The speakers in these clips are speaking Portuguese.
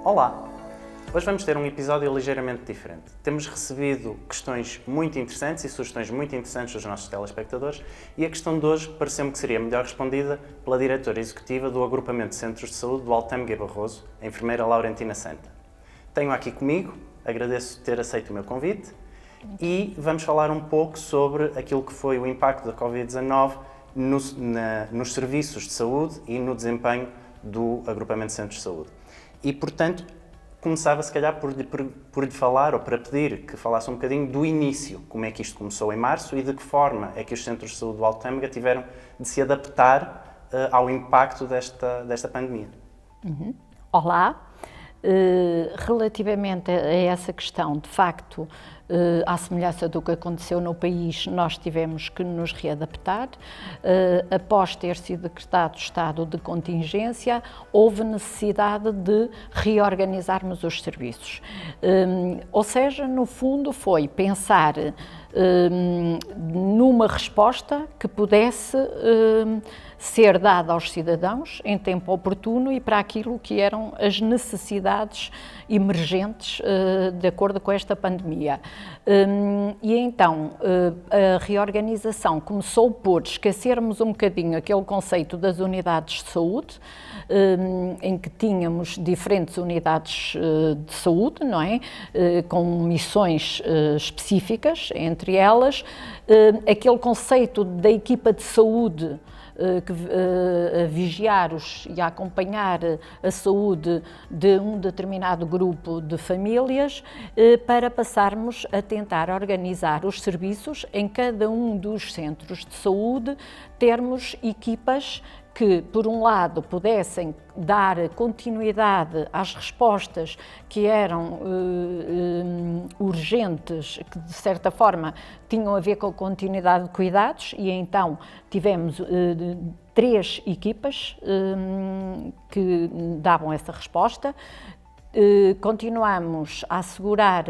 Olá! Hoje vamos ter um episódio ligeiramente diferente. Temos recebido questões muito interessantes e sugestões muito interessantes dos nossos telespectadores e a questão de hoje pareceu-me que seria melhor respondida pela diretora executiva do Agrupamento de Centros de Saúde do Alto-Tâmega e Barroso, a enfermeira Laurentina Santa. Tenho aqui comigo, agradeço ter aceito o meu convite e vamos falar um pouco sobre aquilo que foi o impacto da Covid-19 nos serviços de saúde e no desempenho do Agrupamento de Centros de Saúde. E, portanto, começava se calhar por lhe falar, ou para pedir que falasse um bocadinho do início, como é que isto começou em março e de que forma é que os centros de saúde do Alto-Tâmega tiveram de se adaptar ao impacto desta pandemia. Olá, relativamente a essa questão, de facto, à semelhança do que aconteceu no país, nós tivemos que nos readaptar. Após ter sido decretado estado de contingência, houve necessidade de reorganizarmos os serviços. Ou seja, no fundo foi pensar numa resposta que pudesse ser dada aos cidadãos em tempo oportuno e para aquilo que eram as necessidades emergentes de acordo com esta pandemia. E então a reorganização começou por esquecermos um bocadinho aquele conceito das unidades de saúde, em que tínhamos diferentes unidades de saúde, não é? Com missões específicas, entre elas, aquele conceito da equipa de saúde a vigiar e a acompanhar a saúde de um determinado grupo de famílias, para passarmos a tentar organizar os serviços em cada um dos centros de saúde, termos equipas que, por um lado, pudessem dar continuidade às respostas que eram urgentes, que de certa forma tinham a ver com a continuidade de cuidados, e então tivemos 3 equipas que davam essa resposta. Continuamos a assegurar,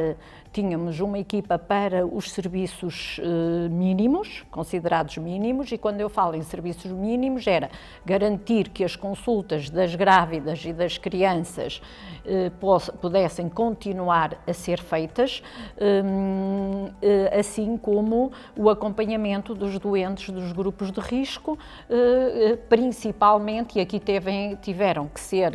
tínhamos uma equipa para os serviços mínimos, considerados mínimos, e quando eu falo em serviços mínimos era garantir que as consultas das grávidas e das crianças pudessem continuar a ser feitas, assim como o acompanhamento dos doentes dos grupos de risco, principalmente, e aqui tiveram que ser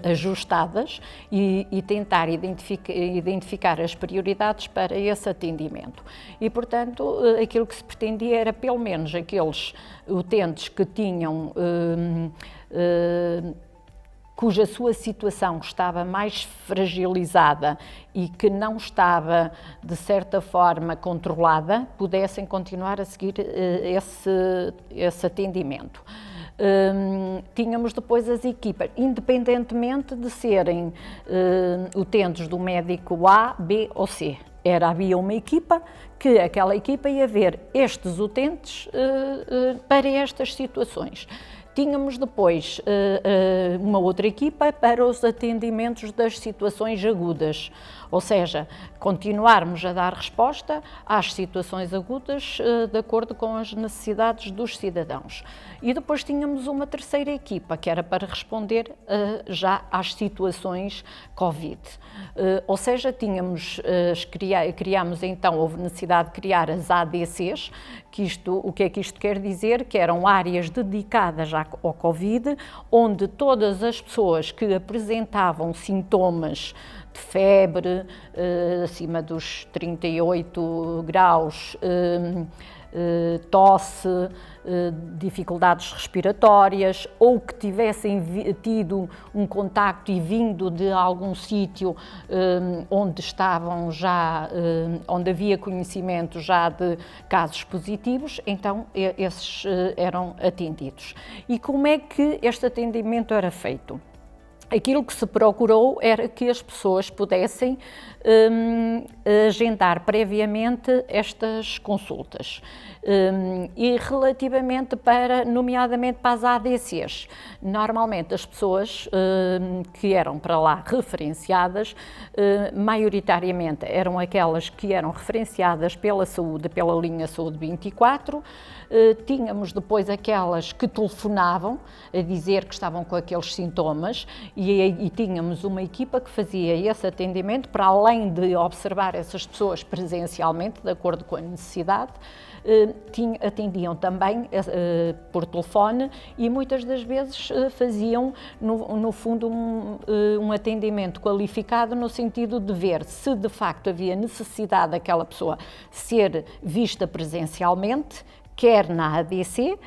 ajustadas e tentar identificar as prioridades para esse atendimento. E, portanto, aquilo que se pretendia era, pelo menos, aqueles utentes que tinham cuja sua situação estava mais fragilizada e que não estava, de certa forma, controlada, pudessem continuar a seguir esse atendimento. Tínhamos depois as equipas, independentemente de serem utentes do médico A, B ou C. Havia uma equipa que aquela equipa ia ver estes utentes para estas situações. Tínhamos depois uma outra equipa para os atendimentos das situações agudas, ou seja, continuarmos a dar resposta às situações agudas de acordo com as necessidades dos cidadãos. E depois tínhamos uma terceira equipa, que era para responder já às situações Covid. Ou seja, criámos então, houve necessidade de criar as ADCs, o que é que isto quer dizer? Que eram áreas dedicadas ao Covid, onde todas as pessoas que apresentavam sintomas de febre, acima dos 38 graus, tosse, dificuldades respiratórias, ou que tivessem tido um contacto e vindo de algum sítio onde estavam já, onde havia conhecimento já de casos positivos, então esses eram atendidos. E como é que este atendimento era feito? Aquilo que se procurou era que as pessoas pudessem agendar previamente estas consultas. E relativamente nomeadamente para as ADCs, normalmente as pessoas que eram para lá referenciadas, maioritariamente eram aquelas que eram referenciadas pela saúde, pela linha Saúde 24, tínhamos depois aquelas que telefonavam a dizer que estavam com aqueles sintomas, e e tínhamos uma equipa que fazia esse atendimento, para além de observar essas pessoas presencialmente, de acordo com a necessidade, atendiam também por telefone e muitas das vezes faziam, no fundo, um atendimento qualificado no sentido de ver se de facto havia necessidade daquela pessoa ser vista presencialmente, quer na ADC,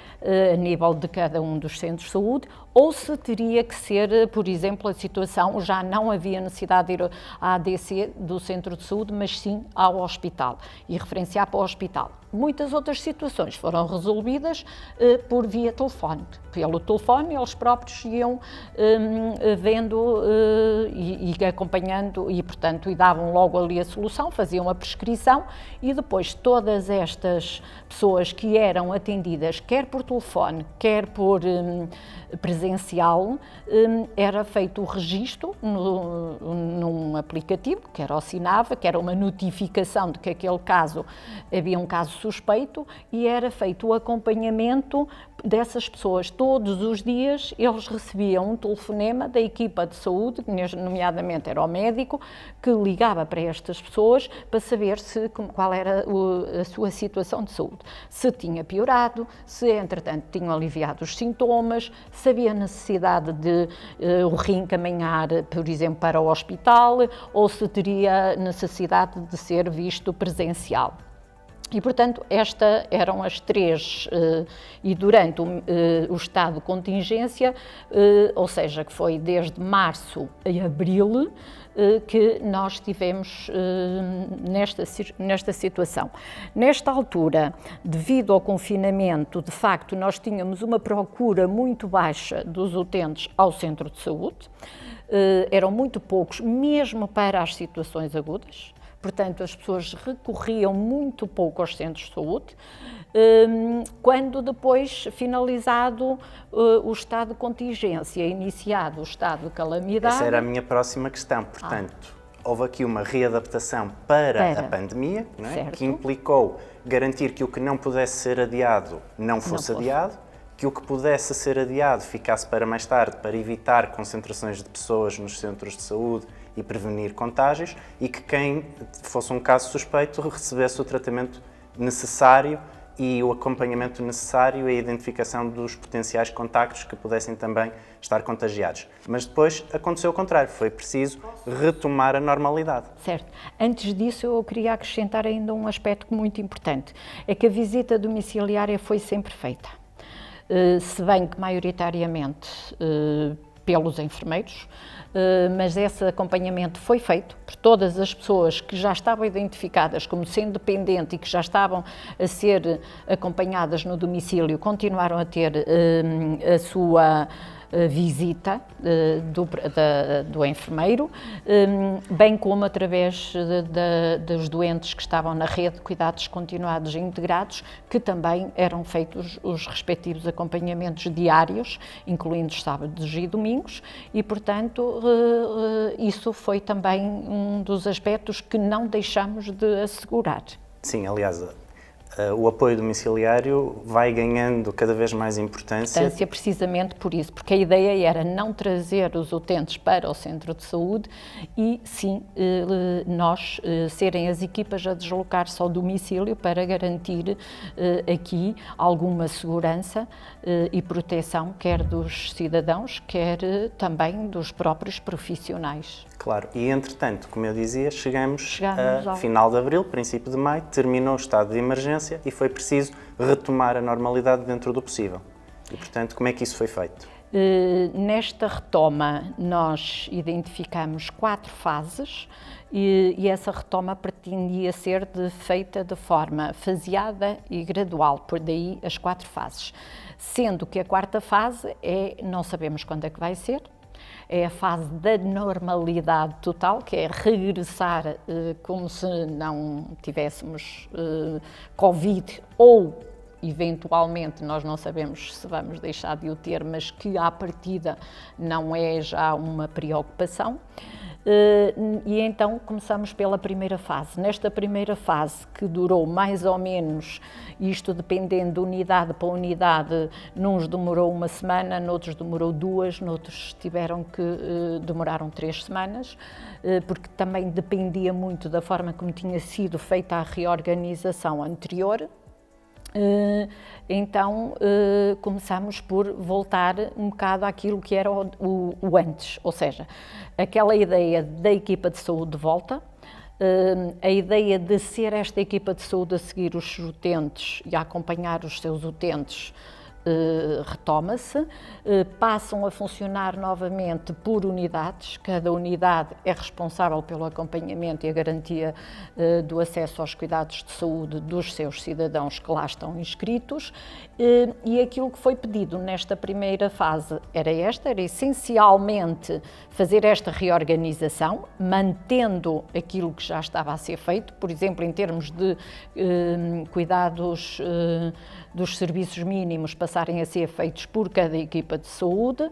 a nível de cada um dos centros de saúde, ou se teria que ser, por exemplo, a situação, já não havia necessidade de ir à ADC do centro de saúde, mas sim ao hospital, e referenciar para o hospital. Muitas outras situações foram resolvidas por via telefone. Pelo telefone, eles próprios iam vendo e acompanhando e, portanto, e davam logo ali a solução, faziam a prescrição e depois todas estas pessoas que eram atendidas, quer por telefone, quer por presencial, era feito o registro num aplicativo, que era o Sinava, que era uma notificação de que aquele caso, havia um caso suspeito, e era feito o acompanhamento dessas pessoas. Todos os dias eles recebiam um telefonema da equipa de saúde, nomeadamente era o médico, que ligava para estas pessoas para saber qual era a sua situação de saúde. Se tinha piorado, se entretanto tinham aliviado os sintomas, se havia necessidade de o reencaminhar, por exemplo, para o hospital, ou se teria necessidade de ser visto presencial. E, portanto, estas eram as três, e durante o estado de contingência, ou seja, que foi desde março a abril, que nós estivemos nesta situação. Nesta altura, devido ao confinamento, de facto, nós tínhamos uma procura muito baixa dos utentes ao centro de saúde, eram muito poucos, mesmo para as situações agudas. Portanto, as pessoas recorriam muito pouco aos centros de saúde, quando depois, finalizado o estado de contingência, iniciado o estado de calamidade... Essa era a minha próxima questão. Portanto, houve aqui uma readaptação para a pandemia, não é? Que implicou garantir que o que não pudesse ser adiado não fosse adiado, que o que pudesse ser adiado ficasse para mais tarde, para evitar concentrações de pessoas nos centros de saúde e prevenir contágios, e que quem fosse um caso suspeito recebesse o tratamento necessário e o acompanhamento necessário e a identificação dos potenciais contactos que pudessem também estar contagiados. Mas depois aconteceu o contrário, foi preciso retomar a normalidade. Certo. Antes disso, eu queria acrescentar ainda um aspecto muito importante, é que a visita domiciliária foi sempre feita. Se bem que maioritariamente pelos enfermeiros, mas esse acompanhamento foi feito por todas as pessoas que já estavam identificadas como sendo dependentes e que já estavam a ser acompanhadas no domicílio, continuaram a ter a sua visita do enfermeiro, bem como através dos doentes que estavam na rede de cuidados continuados e integrados, que também eram feitos os respectivos acompanhamentos diários, incluindo sábados e domingos, e, portanto, isso foi também um dos aspectos que não deixamos de assegurar. Sim, aliás, o apoio domiciliário vai ganhando cada vez mais importância. Precisamente por isso, porque a ideia era não trazer os utentes para o centro de saúde e sim nós serem as equipas a deslocar-se ao domicílio para garantir aqui alguma segurança e proteção, quer dos cidadãos, quer também dos próprios profissionais. Claro, e entretanto, como eu dizia, chegamos a final de abril, princípio de maio, terminou o estado de emergência e foi preciso retomar a normalidade dentro do possível. E, portanto, como é que isso foi feito? Nesta retoma, nós identificamos 4 fases e essa retoma pretendia ser feita de forma faseada e gradual, por daí as 4 fases. Sendo que a 4ª fase não sabemos quando é que vai ser, é a fase da normalidade total, que é regressar como se não tivéssemos Covid ou, eventualmente, nós não sabemos se vamos deixar de o ter, mas que à partida não é já uma preocupação. E então começamos pela primeira fase. Nesta primeira fase, que durou mais ou menos, isto dependendo de unidade para unidade, nuns demorou uma semana, noutros demorou 2, noutros demoraram 3 semanas, porque também dependia muito da forma como tinha sido feita a reorganização anterior. Então começamos por voltar um bocado àquilo que era o antes, ou seja, aquela ideia da equipa de saúde de volta, a ideia de ser esta equipa de saúde a seguir os utentes e a acompanhar os seus utentes retoma-se, passam a funcionar novamente por unidades, cada unidade é responsável pelo acompanhamento e a garantia do acesso aos cuidados de saúde dos seus cidadãos que lá estão inscritos, e aquilo que foi pedido nesta primeira fase era essencialmente fazer esta reorganização, mantendo aquilo que já estava a ser feito, por exemplo, em termos de cuidados dos serviços mínimos passarem a ser feitos por cada equipa de saúde,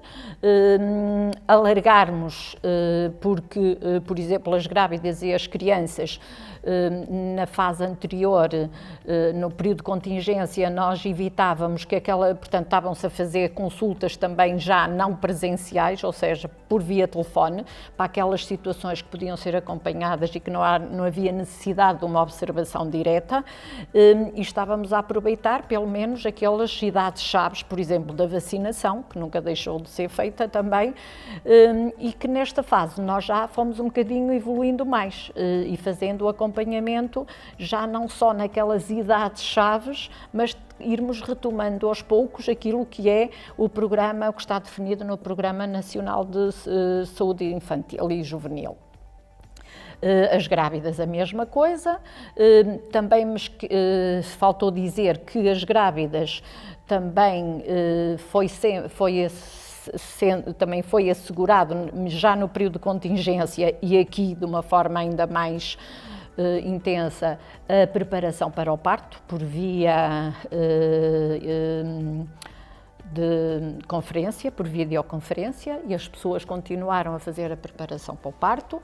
alargarmos, porque, por exemplo, as grávidas e as crianças, na fase anterior, no período de contingência, nós evitávamos que portanto, estavam-se a fazer consultas também já não presenciais, ou seja, por via telefone, para aquelas situações que podiam ser acompanhadas e que não havia necessidade de uma observação direta, e estávamos a aproveitar, pelo menos, aquelas idades-chave, por exemplo, da vacinação, que nunca deixou de ser feita também, e que nesta fase nós já fomos um bocadinho evoluindo mais e fazendo o acompanhamento já não só naquelas idades-chaves, mas irmos retomando aos poucos aquilo que é o programa, o que está definido no Programa Nacional de Saúde Infantil e Juvenil. As grávidas a mesma coisa, também faltou dizer que as grávidas também também foi assegurado já no período de contingência e aqui de uma forma ainda mais intensa a preparação para o parto por via de conferência, por videoconferência, e as pessoas continuaram a fazer a preparação para o parto.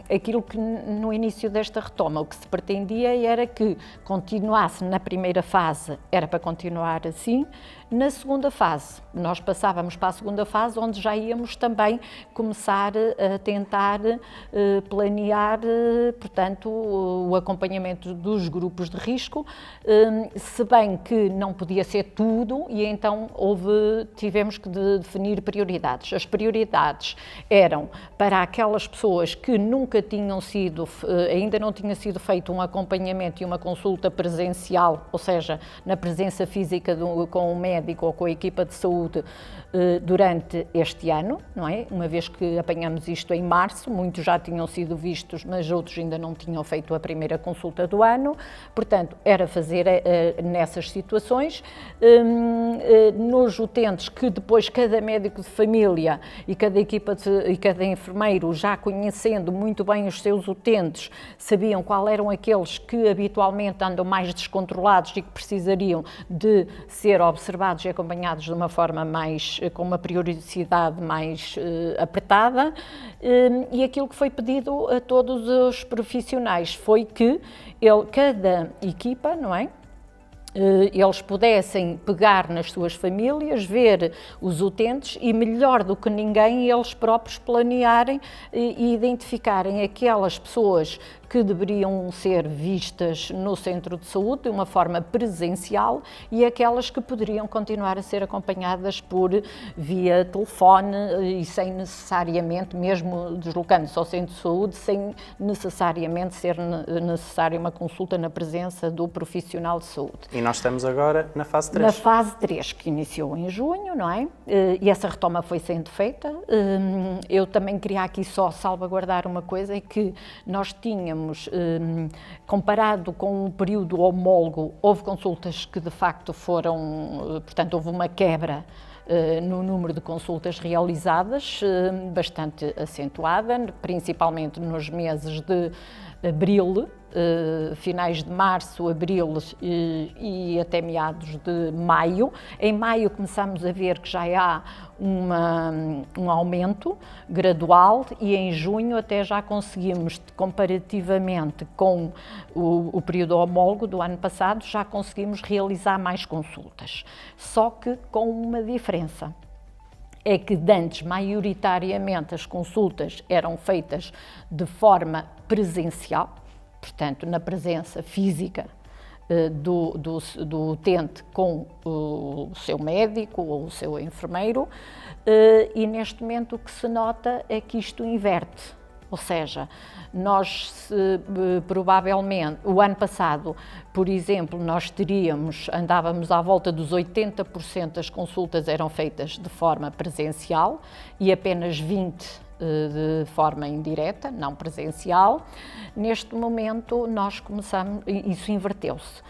Aquilo que no início desta retoma o que se pretendia era que continuasse na primeira fase, era para continuar assim. Na segunda fase, nós passávamos para a segunda fase, onde já íamos também começar a tentar planear, portanto, o acompanhamento dos grupos de risco, se bem que não podia ser tudo, e então tivemos que definir prioridades. As prioridades eram para aquelas pessoas que nunca tinham sido, ainda não tinha sido feito um acompanhamento e uma consulta presencial, ou seja, na presença física com o médico ou com a equipa de saúde durante este ano, não é? Uma vez que apanhamos isto em março, muitos já tinham sido vistos, mas outros ainda não tinham feito a primeira consulta do ano, portanto, era fazer nessas situações, nos utentes que depois cada médico de família e cada equipa e cada enfermeiro, já conhecendo muito bem os seus utentes, sabiam qual eram aqueles que habitualmente andam mais descontrolados e que precisariam de ser observados e acompanhados de uma forma com uma periodicidade mais apertada, e aquilo que foi pedido a todos os profissionais foi que cada equipa, não é? Eles pudessem pegar nas suas famílias, ver os utentes e, melhor do que ninguém, eles próprios planearem e identificarem aquelas pessoas que deveriam ser vistas no centro de saúde de uma forma presencial e aquelas que poderiam continuar a ser acompanhadas por via telefone e sem necessariamente, mesmo deslocando-se ao centro de saúde, sem necessariamente ser necessária uma consulta na presença do profissional de saúde. E nós estamos agora na fase 3. Na fase 3, que iniciou em junho, não é? E essa retoma foi sendo feita. Eu também queria aqui só salvaguardar uma coisa, é que nós tínhamos, comparado com o período homólogo, houve consultas que de facto foram, portanto, houve uma quebra no número de consultas realizadas, bastante acentuada, principalmente nos meses de abril, finais de março, abril e até meados de maio. Em maio começamos a ver que já há um aumento gradual e em junho até já conseguimos, comparativamente com o período homólogo do ano passado, já conseguimos realizar mais consultas. Só que com uma diferença. É que antes, maioritariamente, as consultas eram feitas de forma presencial, portanto, na presença física do utente com o seu médico ou o seu enfermeiro, e neste momento o que se nota é que isto inverte. Ou seja, nós provavelmente, o ano passado, por exemplo, nós andávamos à volta dos 80% das consultas eram feitas de forma presencial e apenas 20% de forma indireta, não presencial. Neste momento nós começamos, isso inverteu-se.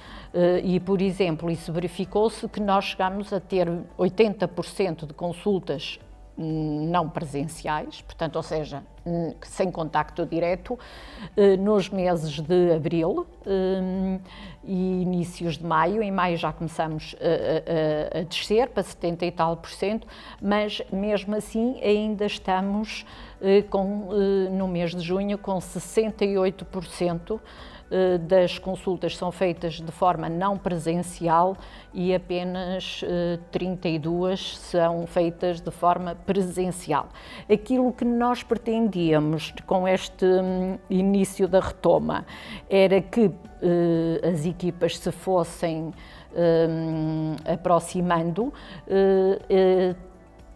E, por exemplo, isso verificou-se que nós chegamos a ter 80% de consultas não presenciais, portanto, ou seja, sem contacto direto, nos meses de abril e inícios de maio. Em maio já começamos a descer para 70 e tal %, mas mesmo assim ainda estamos no mês de junho com 68% das consultas são feitas de forma não presencial e apenas 32 são feitas de forma presencial. Aquilo que nós pretendíamos com este início da retoma era que as equipas se fossem aproximando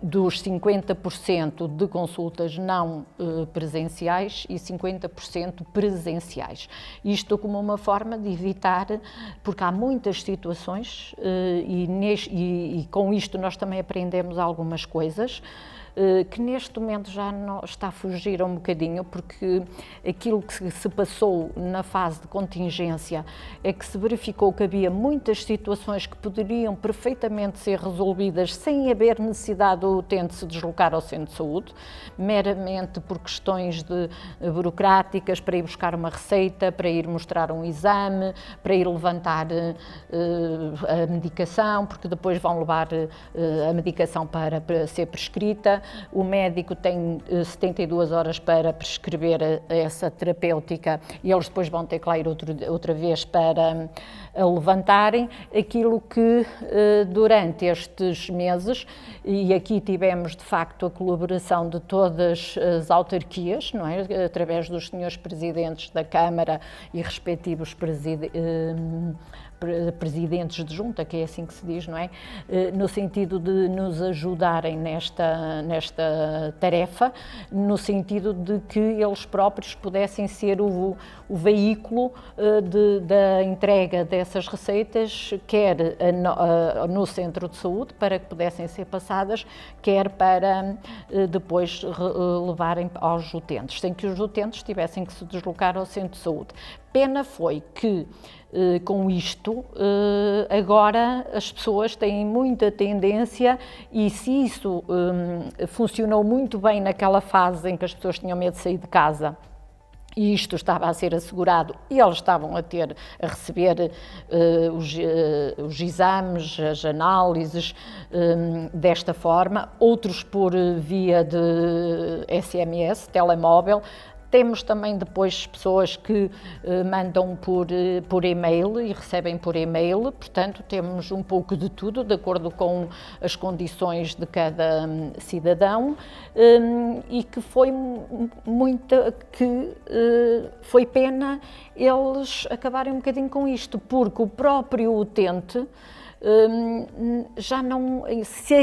dos 50% de consultas não presenciais e 50% presenciais. Isto como uma forma de evitar, porque há muitas situações e com isto nós também aprendemos algumas coisas, que neste momento já não está a fugir um bocadinho, porque aquilo que se passou na fase de contingência é que se verificou que havia muitas situações que poderiam perfeitamente ser resolvidas sem haver necessidade do utente se deslocar ao centro de saúde, meramente por questões burocráticas, para ir buscar uma receita, para ir mostrar um exame, para ir levantar a medicação, porque depois vão levar a medicação para ser prescrita. O médico tem 72 horas para prescrever essa terapêutica e eles depois vão ter que lá ir outra vez para a levantarem. Aquilo que durante estes meses, e aqui tivemos de facto a colaboração de todas as autarquias, não é? Através dos senhores presidentes da Câmara e respectivos presidentes de junta, que é assim que se diz, não é? No sentido de nos ajudarem nesta tarefa, no sentido de que eles próprios pudessem ser o veículo da entrega dessas receitas, quer no centro de saúde, para que pudessem ser passadas, quer para depois levarem aos utentes, sem que os utentes tivessem que se deslocar ao centro de saúde. Pena foi que com isto, agora as pessoas têm muita tendência, e se isso funcionou muito bem naquela fase em que as pessoas tinham medo de sair de casa, e isto estava a ser assegurado e eles estavam a receber os exames, as análises desta forma, outros por via de SMS, telemóvel. Temos também depois pessoas que mandam por e-mail e recebem por e-mail, portanto temos um pouco de tudo, de acordo com as condições de cada cidadão, e que foi pena eles acabarem um bocadinho com isto, porque o próprio utente já não, se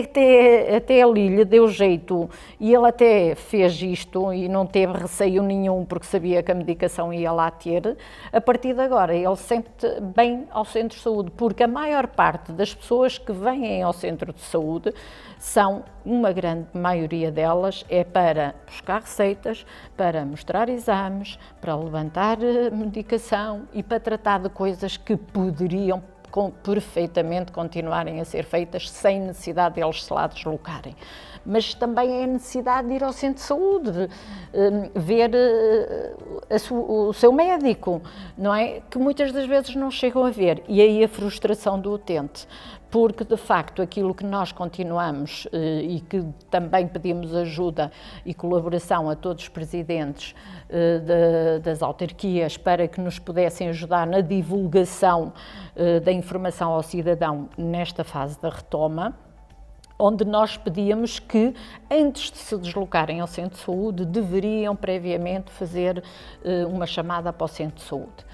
até ali lhe deu jeito e ele até fez isto e não teve receio nenhum porque sabia que a medicação ia lá ter, a partir de agora ele sente bem ao centro de saúde, porque a maior parte das pessoas que vêm ao centro de saúde uma grande maioria delas é para buscar receitas, para mostrar exames, para levantar medicação e para tratar de coisas que poderiam perfeitamente continuarem a ser feitas sem necessidade de eles se lá deslocarem. mas também é a necessidade de ir ao centro de saúde, de, ver o seu médico, não é? Que muitas das vezes não chegam a ver. E aí a frustração do utente, porque de facto aquilo que nós continuamos e que também pedimos ajuda e colaboração a todos os presidentes das autarquias para que nos pudessem ajudar na divulgação da informação ao cidadão nesta fase da retoma, onde nós pedíamos que, antes de se deslocarem ao centro de saúde, deveriam previamente fazer uma chamada para o centro de saúde.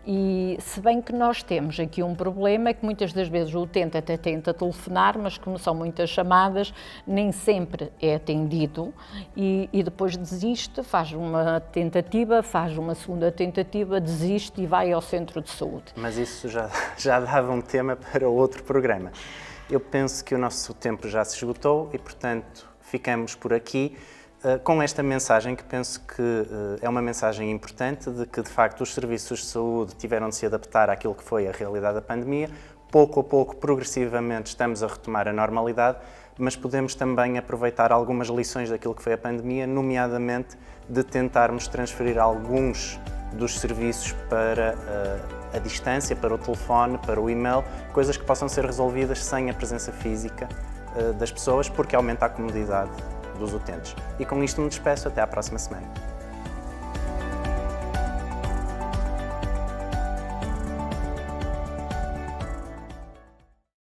E se bem que nós temos aqui um problema, é que muitas das vezes o utente até tenta telefonar, mas como são muitas chamadas, nem sempre é atendido e depois desiste, faz uma tentativa, faz uma segunda tentativa, desiste e vai ao centro de saúde. Mas isso já dava um tema para outro programa. Eu penso que o nosso tempo já se esgotou e, portanto, ficamos por aqui com esta mensagem que penso que é uma mensagem importante de que, de facto, os serviços de saúde tiveram de se adaptar àquilo que foi a realidade da pandemia. Pouco a pouco, progressivamente, estamos a retomar a normalidade, mas podemos também aproveitar algumas lições daquilo que foi a pandemia, nomeadamente de tentarmos transferir alguns dos serviços para a distância, para o telefone, para o e-mail, coisas que possam ser resolvidas sem a presença física das pessoas, porque aumenta a comodidade dos utentes. E com isto me despeço, até à próxima semana.